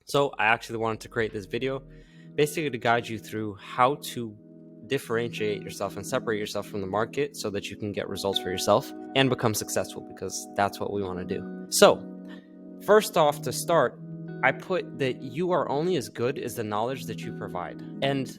So I actually wanted to create this video basically to guide you through how to differentiate yourself and separate yourself from the market so that you can get results for yourself and become successful, because that's what we want to do. So first off, to start, I put that you are only as good as the knowledge that you provide. And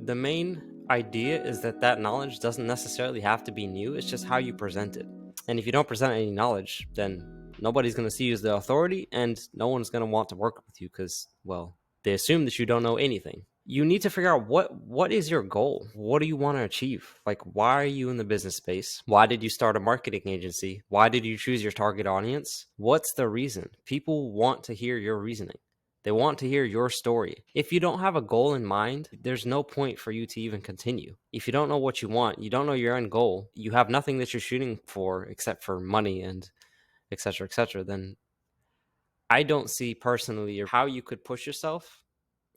the main idea is that that knowledge doesn't necessarily have to be new. It's just how you present it. And if you don't present any knowledge, then nobody's going to see you as the authority, and no one's going to want to work with you because, well, they assume that you don't know anything. You need to figure out what is your goal? What do you want to achieve? Like, why are you in the business space? Why did you start a marketing agency? Why did you choose your target audience? What's the reason? People want to hear your reasoning. They want to hear your story. If you don't have a goal in mind, there's no point for you to even continue. If you don't know what you want, you don't know your end goal, you have nothing that you're shooting for except for money and etc., etc., then I don't see personally how you could push yourself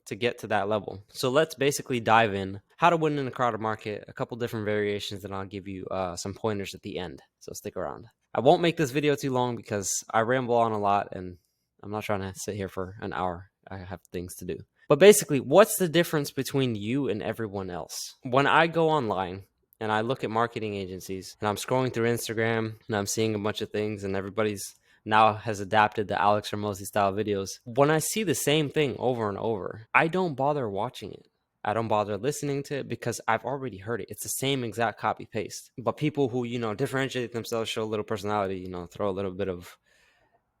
to get to that level. So let's basically dive in. How to win in a crowded market, a couple different variations, and I'll give you some pointers at the end. So stick around. I won't make this video too long because I ramble on a lot and I'm not trying to sit here for an hour. I have things to do. But basically, what's the difference between you and everyone else? When I go online and I look at marketing agencies and I'm scrolling through Instagram and I'm seeing a bunch of things and everybody's now has adapted the Alex Hormozi style videos. When I see the same thing over and over, I don't bother watching it. I don't bother listening to it because I've already heard it. It's the same exact copy paste. But people who, differentiate themselves, show a little personality, throw a little bit of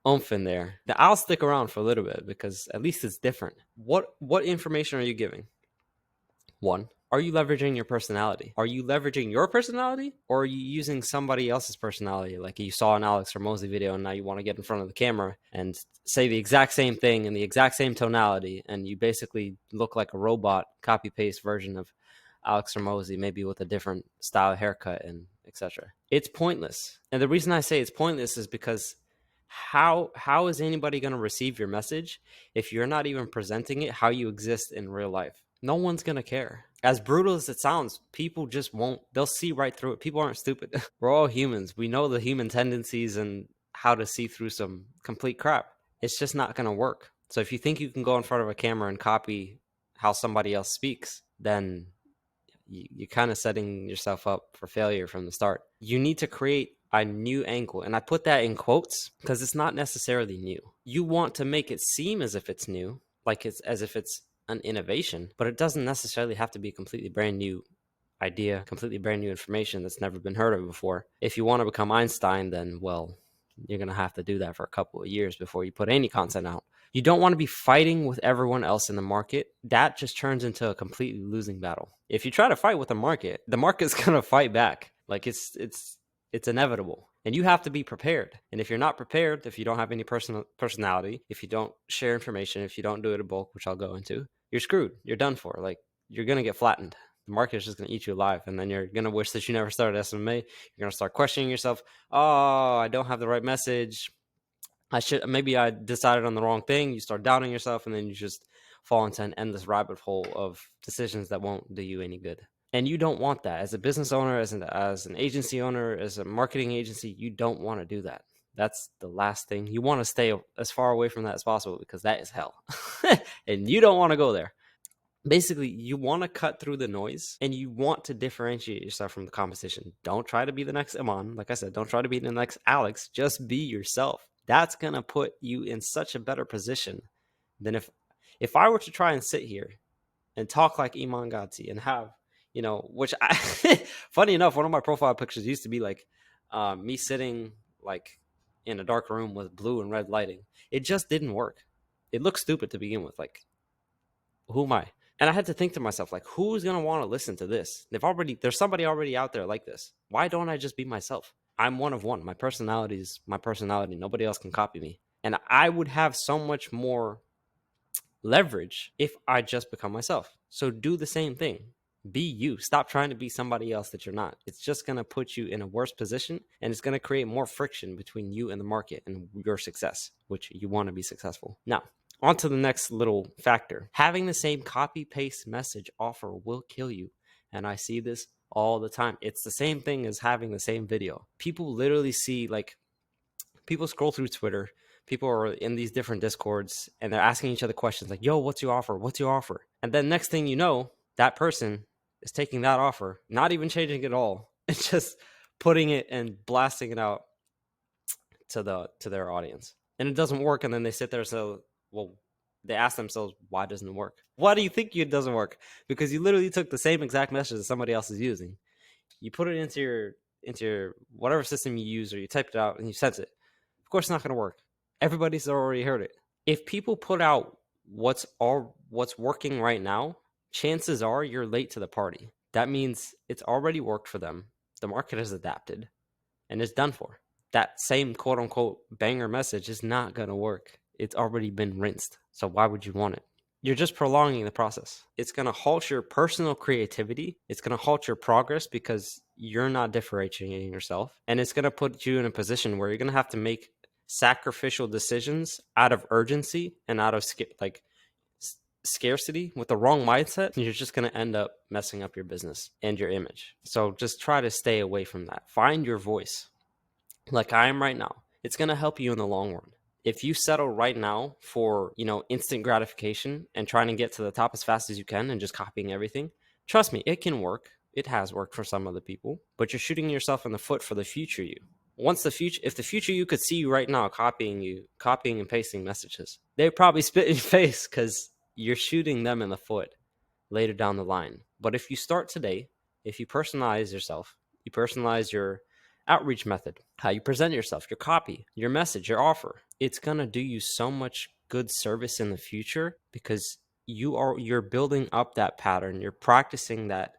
oomph in there, I'll stick around for a little bit because at least it's different. What information are you giving? One, are you leveraging your personality? Are you leveraging your personality, or are you using somebody else's personality? Like you saw an Alex Hormozi video and now you want to get in front of the camera and say the exact same thing in the exact same tonality, and you basically look like a robot, copy paste version of Alex Hormozi, maybe with a different style haircut and etc. It's pointless. And the reason I say it's pointless is because how is anybody going to receive your message if you're not even presenting it how you exist in real life? No one's going to care. As brutal as it sounds, people just won't. They'll see right through it. People aren't stupid. We're all humans. We know the human tendencies and how to see through some complete crap. It's just not going to work. So if you think you can go in front of a camera and copy how somebody else speaks, then you're kind of setting yourself up for failure from the start. You need to create a new angle. And I put that in quotes because it's not necessarily new. You want to make it seem as if it's new, like it's as if it's an innovation, but it doesn't necessarily have to be a completely brand new idea, completely brand new information that's never been heard of before. If you want to become Einstein, then, well, you're going to have to do that for a couple of years before you put any content out. You don't want to be fighting with everyone else in the market. That just turns into a completely losing battle. If you try to fight with the market's going to fight back. Like it's inevitable, and you have to be prepared. And if you're not prepared, if you don't have any personality, if you don't share information, if you don't do it in bulk, which I'll go into, you're screwed. You're done for. Like, you're going to get flattened. The market is just going to eat you alive. And then you're going to wish that you never started SMA. You're going to start questioning yourself. Oh, I don't have the right message. Maybe I decided on the wrong thing. You start doubting yourself, and then you just fall into an endless rabbit hole of decisions that won't do you any good. And you don't want that. As a business owner, as an agency owner, as a marketing agency, you don't want to do that. That's the last thing. You want to stay as far away from that as possible, because that is hell. And you don't want to go there. Basically, you want to cut through the noise, and you want to differentiate yourself from the competition. Don't try to be the next Iman. Like I said, don't try to be the next Alex. Just be yourself. That's going to put you in such a better position than if I were to try and sit here and talk like Iman Gadzhi and have, which funny enough, one of my profile pictures used to be like me sitting like in a dark room with blue and red lighting. It just didn't work. It looked stupid to begin with. Like, who am I? And I had to think to myself, like, who's going to want to listen to this? There's somebody already out there like this. Why don't I just be myself? I'm one of one. My personality is my personality. Nobody else can copy me. And I would have so much more leverage if I just become myself. So do the same thing. Be you. Stop trying to be somebody else that you're not. It's just going to put you in a worse position, and it's going to create more friction between you and the market and your success, which you want to be successful. Now, on to the next little factor. Having the same copy-paste message offer will kill you. And I see this all the time. It's the same thing as having the same video. People literally see, like, people scroll through Twitter. People are in these different discords and they're asking each other questions like, yo, what's your offer? What's your offer? And then next thing you know, that person is taking that offer, not even changing it at all, and just putting it and blasting it out to their audience. And it doesn't work. And then they sit there and say, well, they ask themselves, why doesn't it work? Why do you think it doesn't work? Because you literally took the same exact message that somebody else is using. You put it into your whatever system you use, or you typed it out and you sent it. Of course, it's not going to work. Everybody's already heard it. If people put out what's working right now, chances are you're late to the party. That means it's already worked for them. The market has adapted and it's done for. That same quote unquote banger message is not going to work. It's already been rinsed. So why would you want it? You're just prolonging the process. It's going to halt your personal creativity. It's going to halt your progress because you're not differentiating yourself. And it's going to put you in a position where you're going to have to make sacrificial decisions out of urgency and out of scarcity with the wrong mindset. You're just going to end up messing up your business and your image. So just try to stay away from that. Find your voice like I am right now. It's going to help you in the long run. If you settle right now for, instant gratification and trying to get to the top as fast as you can and just copying everything, trust me, it can work. It has worked for some other people, but you're shooting yourself in the foot for the future you. If the future you could see you right now copying and pasting messages, they'd probably spit in your face because you're shooting them in the foot later down the line. But if you start today, if you personalize yourself, you personalize your outreach method, how you present yourself, your copy, your message, your offer, it's going to do you so much good service in the future because you're building up that pattern, you're practicing that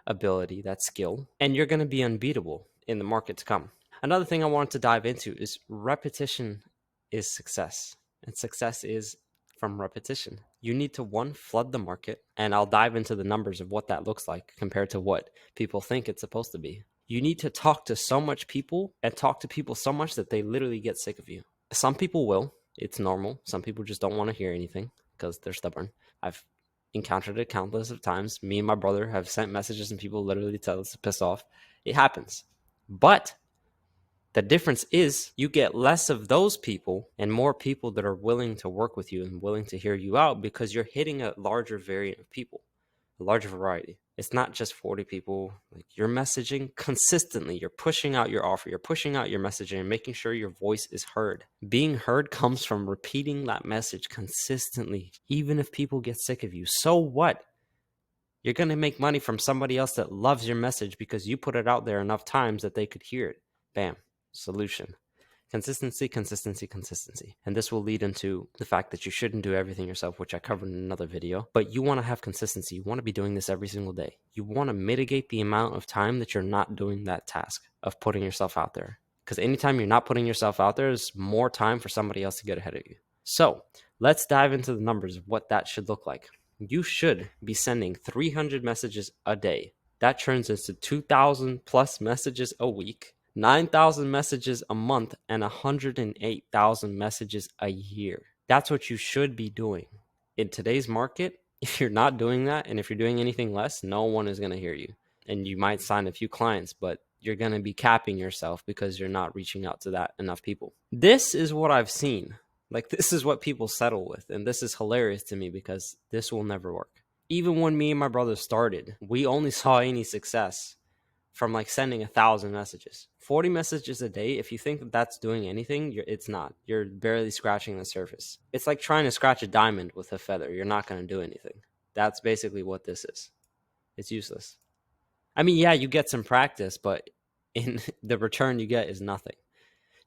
ability, that skill, and you're going to be unbeatable in the market to come. Another thing I wanted to dive into is repetition is success, and success is from repetition. You need to flood the market, and I'll dive into the numbers of what that looks like compared to what people think it's supposed to be. You need to talk to so much people and talk to people so much that they literally get sick of you. Some people will. It's normal. Some people just don't want to hear anything because they're stubborn. I've encountered it countless of times. Me and my brother have sent messages and people literally tell us to piss off. It happens. But the difference is you get less of those people and more people that are willing to work with you and willing to hear you out because you're hitting a larger variant of people, a larger variety. It's not just 40 people. Like, you're messaging consistently. You're pushing out your offer. You're pushing out your messaging and making sure your voice is heard. Being heard comes from repeating that message consistently, even if people get sick of you. So what? You're going to make money from somebody else that loves your message because you put it out there enough times that they could hear it. Bam. Solution. Consistency, consistency, consistency. And this will lead into the fact that you shouldn't do everything yourself, which I covered in another video. But you want to have consistency. You want to be doing this every single day. You want to mitigate the amount of time that you're not doing that task of putting yourself out there. Because anytime you're not putting yourself out there, there's more time for somebody else to get ahead of you. So let's dive into the numbers of what that should look like. You should be sending 300 messages a day. That turns into 2,000 plus messages a week. 9,000 messages a month and 108,000 messages a year. That's what you should be doing. In today's market, if you're not doing that and if you're doing anything less, no one is going to hear you. And you might sign a few clients, but you're going to be capping yourself because you're not reaching out to that enough people. This is what I've seen. Like, this is what people settle with. And this is hilarious to me because this will never work. Even when me and my brother started, we only saw any success from like sending 1,000 messages. 40 messages a day, if you think that that's doing anything, it's not. You're barely scratching the surface. It's like trying to scratch a diamond with a feather. You're not going to do anything. That's basically what this is. It's useless. I mean, yeah, you get some practice, but in the return you get is nothing.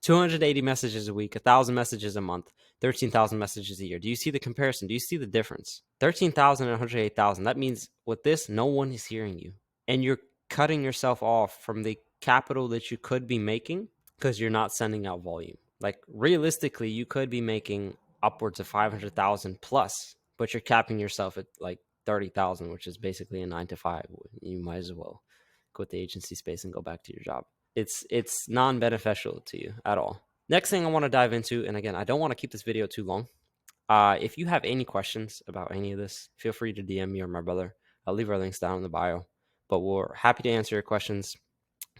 280 messages a week, 1,000 messages a month, 13,000 messages a year. Do you see the comparison? Do you see the difference? 13,000 and 108,000. That means with this, no one is hearing you. And you're cutting yourself off from the capital that you could be making because you're not sending out volume. Like, realistically, you could be making upwards of 500,000 plus, but you're capping yourself at like 30,000, which is basically a 9-to-5. You might as well quit the agency space and go back to your job. It's non-beneficial to you at all. Next thing I want to dive into, and again, I don't want to keep this video too long. If you have any questions about any of this, feel free to DM me or my brother. I'll leave our links down in the bio. But we're happy to answer your questions,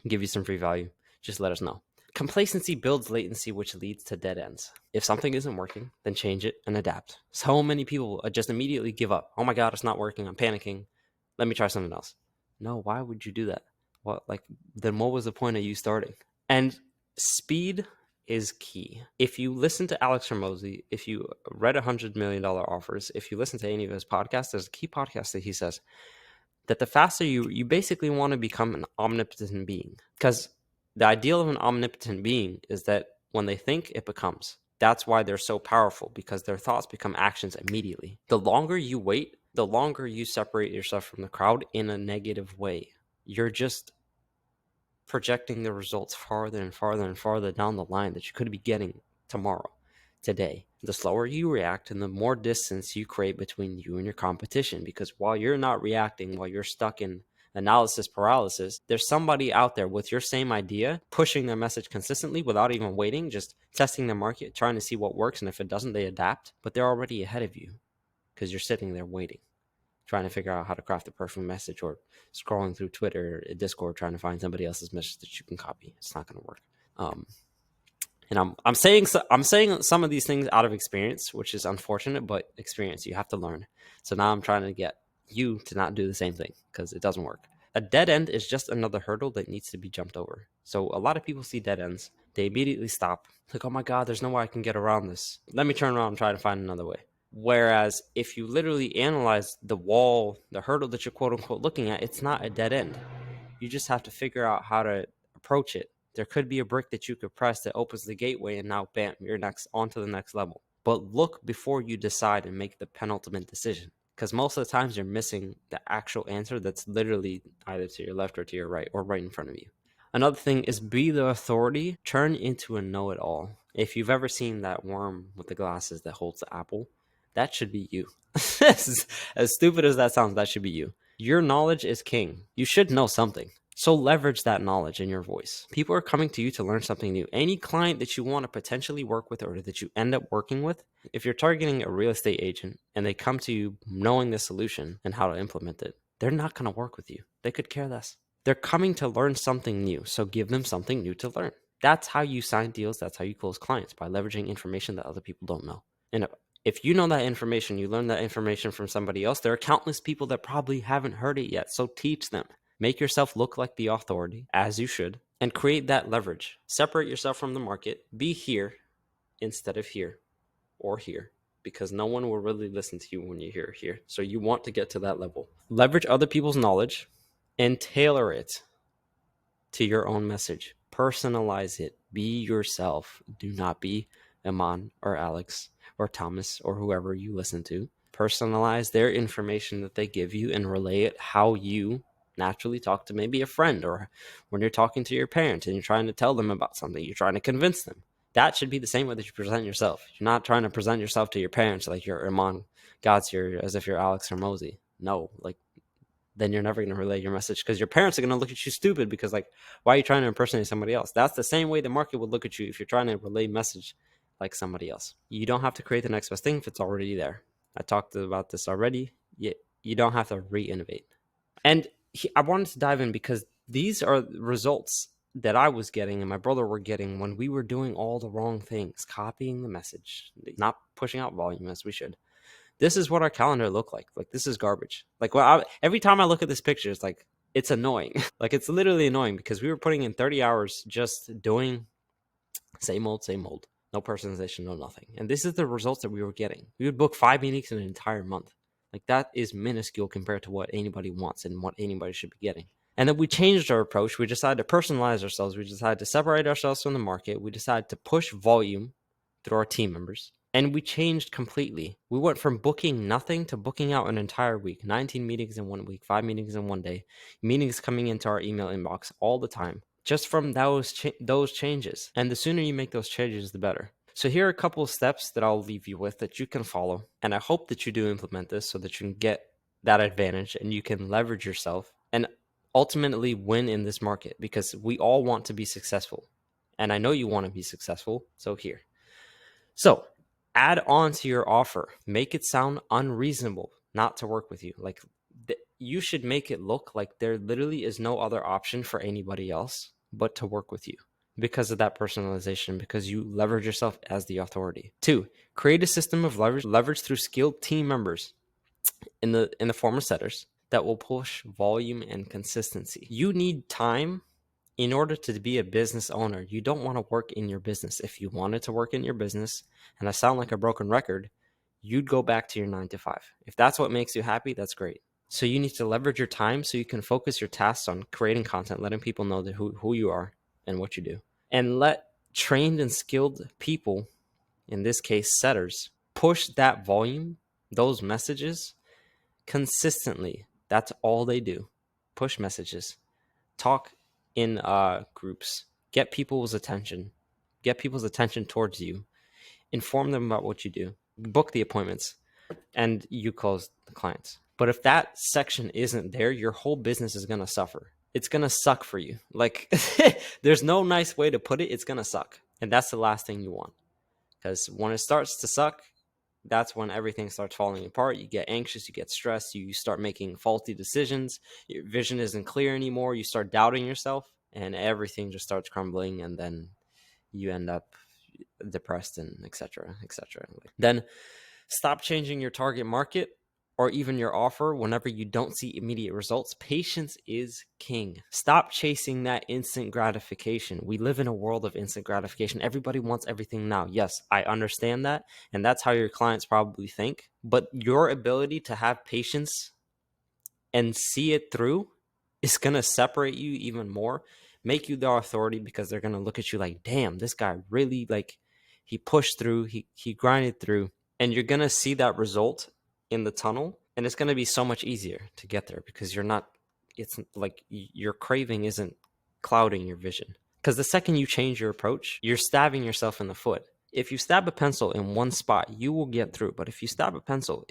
give you some free value. Just let us know. Complacency builds latency, which leads to dead ends. If something isn't working, then change it and adapt. So many people just immediately give up. Oh my God, it's not working. I'm panicking. Let me try something else. No, why would you do that? Then what was the point of you starting? And speed is key. If you listen to Alex Hormozi, if you read $100 million offers, if you listen to any of his podcasts, there's a key podcast that he says that the faster you basically want to become an omnipotent being, because the ideal of an omnipotent being is that when they think, it becomes. That's why they're so powerful, because their thoughts become actions immediately. The longer you wait, the longer you separate yourself from the crowd in a negative way. You're just projecting the results farther and farther and farther down the line that you could be getting tomorrow, today. The slower you react and the more distance you create between you and your competition, because while you're not reacting, while you're stuck in analysis paralysis, there's somebody out there with your same idea pushing their message consistently without even waiting, just testing the market, trying to see what works, and if it doesn't, they adapt. But they're already ahead of you because you're sitting there waiting, trying to figure out how to craft a perfect message, or scrolling through Twitter or Discord trying to find somebody else's message that you can copy. It's not going to work. And I'm saying some of these things out of experience, which is unfortunate, but experience you have to learn. So now I'm trying to get you to not do the same thing, because it doesn't work. A dead end is just another hurdle that needs to be jumped over. So a lot of people see dead ends, they immediately stop. Like, oh my God, there's no way I can get around this. Let me turn around and try to find another way. Whereas if you literally analyze the wall, the hurdle that you're quote unquote looking at, it's not a dead end. You just have to figure out how to approach it. There could be a brick that you could press that opens the gateway, and now bam, you're on to the next level. But look before you decide and make the penultimate decision, because most of the times you're missing the actual answer that's literally either to your left or to your right, or right in front of you. Another thing is, be the authority, turn into a know-it-all. If you've ever seen that worm with the glasses that holds the apple, that should be you. As stupid as that sounds, that should be you. Your knowledge is king. You should know something. So leverage that knowledge in your voice. People are coming to you to learn something new. Any client that you want to potentially work with, or that you end up working with, if you're targeting a real estate agent and they come to you knowing the solution and how to implement it, they're not going to work with you. They could care less. They're coming to learn something new. So give them something new to learn. That's how you sign deals. That's how you close clients, by leveraging information that other people don't know. And if you know that information, you learn that information from somebody else, there are countless people that probably haven't heard it yet. So teach them. Make yourself look like the authority, as you should, and create that leverage. Separate yourself from the market. Be here instead of here or here, because no one will really listen to you when you're here. So you want to get to that level. Leverage other people's knowledge and tailor it to your own message. Personalize it. Be yourself. Do not be Iman or Alex or Thomas or whoever you listen to. Personalize their information that they give you and relay it how you naturally talk to maybe a friend, or when you're talking to your parents and you're trying to tell them about something, you're trying to convince them. That should be the same way that you present yourself. You're not trying to present yourself to your parents like you're Iman Gadzhir, as if you're Alex Hormozi. No, then you're never going to relay your message, because your parents are going to look at you stupid, because why are you trying to impersonate somebody else? That's the same way the market would look at you if you're trying to relay message like somebody else. You don't have to create the next best thing if it's already there. I talked about this already. You don't have to re-innovate. And I wanted to dive in because these are results that I was getting and my brother were getting when we were doing all the wrong things, copying the message, not pushing out volume as we should. This is what our calendar looked like. This is garbage. Every time I look at this picture, it's annoying. It's literally annoying, because we were putting in 30 hours just doing same old, no personalization, no nothing. And this is the results that we were getting. We would book 5 meetings in an entire month. That is minuscule compared to what anybody wants and what anybody should be getting. And then we changed our approach. We decided to personalize ourselves. We decided to separate ourselves from the market. We decided to push volume through our team members. And we changed completely. We went from booking nothing to booking out an entire week. 19 meetings in 1 week, 5 meetings in 1 day. Meetings coming into our email inbox all the time. Just from those changes. And the sooner you make those changes, the better. So here are a couple of steps that I'll leave you with that you can follow. And I hope that you do implement this so that you can get that advantage and you can leverage yourself and ultimately win in this market, because we all want to be successful. And I know you want to be successful. So here. So add on to your offer. Make it sound unreasonable not to work with you. You should make it look like there literally is no other option for anybody else but to work with you. because of that personalization, because you leverage yourself as the authority. 2, create a system of leverage through skilled team members in the form of setters that will push volume and consistency. You need time in order to be a business owner. You don't want to work in your business. If you wanted to work in your business, and I sound like a broken record, you'd go back to your 9 to 5. If that's what makes you happy, that's great. So you need to leverage your time so you can focus your tasks on creating content, letting people know that who you are and what you do. And let trained and skilled people, in this case setters, push that volume, those messages consistently. That's all they do. Push messages. Talk in groups. Get people's attention. Get people's attention towards you. Inform them about what you do. Book the appointments. And you close the clients. But if that section isn't there, your whole business is going to suffer. It's going to suck for you. Like, there's no nice way to put it. It's going to suck. And that's the last thing you want. Because when it starts to suck, that's when everything starts falling apart. You get anxious, you get stressed, you start making faulty decisions. Your vision isn't clear anymore. You start doubting yourself, and everything just starts crumbling. And then you end up depressed and etc. etc. Then stop changing your target market or even your offer whenever you don't see immediate results. Patience is king. Stop chasing that instant gratification. We live in a world of instant gratification. Everybody wants everything now. Yes, I understand that. And that's how your clients probably think. But your ability to have patience and see it through is going to separate you even more, make you the authority, because they're going to look at you like, damn, this guy really, like, he pushed through, he grinded through. And you're going to see that result in the tunnel, and it's going to be so much easier to get there because it's like your craving isn't clouding your vision. Because the second you change your approach, you're stabbing yourself in the foot. If you stab a pencil in one spot, you will get through. But if you stab a pencil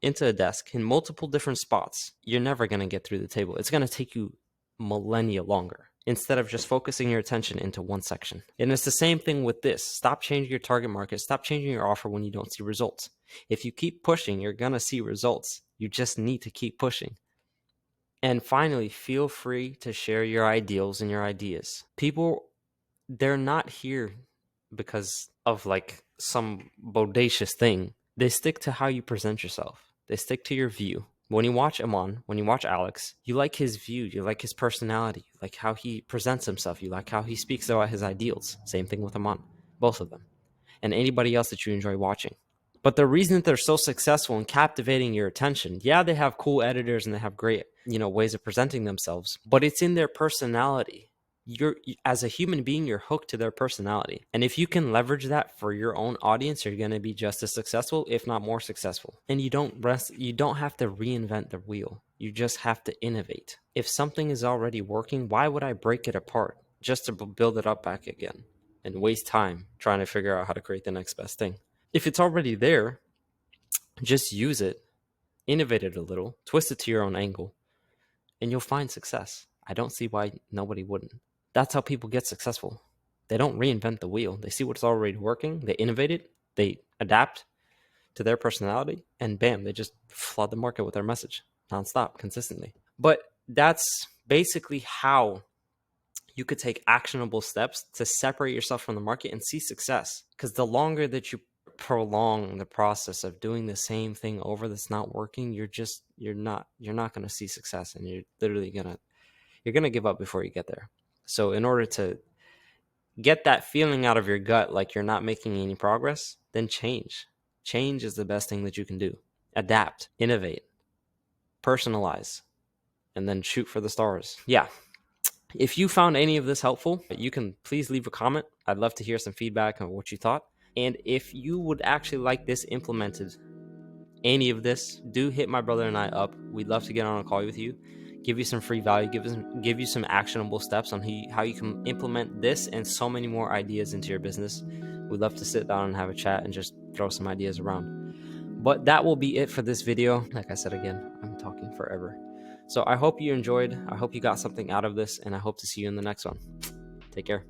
into a desk in multiple different spots, you're never going to get through the table. It's going to take you millennia longer, instead of just focusing your attention into one section. And it's the same thing with this. Stop changing your target market. Stop changing your offer when you don't see results. If you keep pushing, you're going to see results. You just need to keep pushing. And finally, feel free to share your ideals and your ideas. People, they're not here because of like some bodacious thing. They stick to how you present yourself. They stick to your view. When you watch Amon, when you watch Alex, you like his view, you like his personality, you like how he presents himself, you like how he speaks about his ideals. Same thing with Amon, both of them, and anybody else that you enjoy watching. But the reason that they're so successful in captivating your attention, yeah, they have cool editors and they have great, ways of presenting themselves, but it's in their personality. As a human being, you're hooked to their personality. And if you can leverage that for your own audience, you're going to be just as successful, if not more successful. And you don't have to reinvent the wheel. You just have to innovate. If something is already working, why would I break it apart just to build it up back again and waste time trying to figure out how to create the next best thing? If it's already there, just use it, innovate it a little, twist it to your own angle, and you'll find success. I don't see why nobody wouldn't. That's how people get successful. They don't reinvent the wheel. They see what's already working. They innovate it. They adapt to their personality. And bam, they just flood the market with their message nonstop, consistently. But that's basically how you could take actionable steps to separate yourself from the market and see success. Because the longer that you prolong the process of doing the same thing over that's not working, you're not going to see success, and you're literally going to give up before you get there. So in order to get that feeling out of your gut like you're not making any progress, then change. Change is the best thing that you can do. Adapt, innovate, personalize, and then shoot for the stars. Yeah. If you found any of this helpful, you can please leave a comment. I'd love to hear some feedback on what you thought. And if you would actually like this implemented, any of this, do hit my brother and I up. We'd love to get on a call with you, give you some free value, give you some actionable steps on how you can implement this and so many more ideas into your business. We'd love to sit down and have a chat and just throw some ideas around. But that will be it for this video. Like I said again, I'm talking forever. So I hope you enjoyed. I hope you got something out of this, and I hope to see you in the next one. Take care.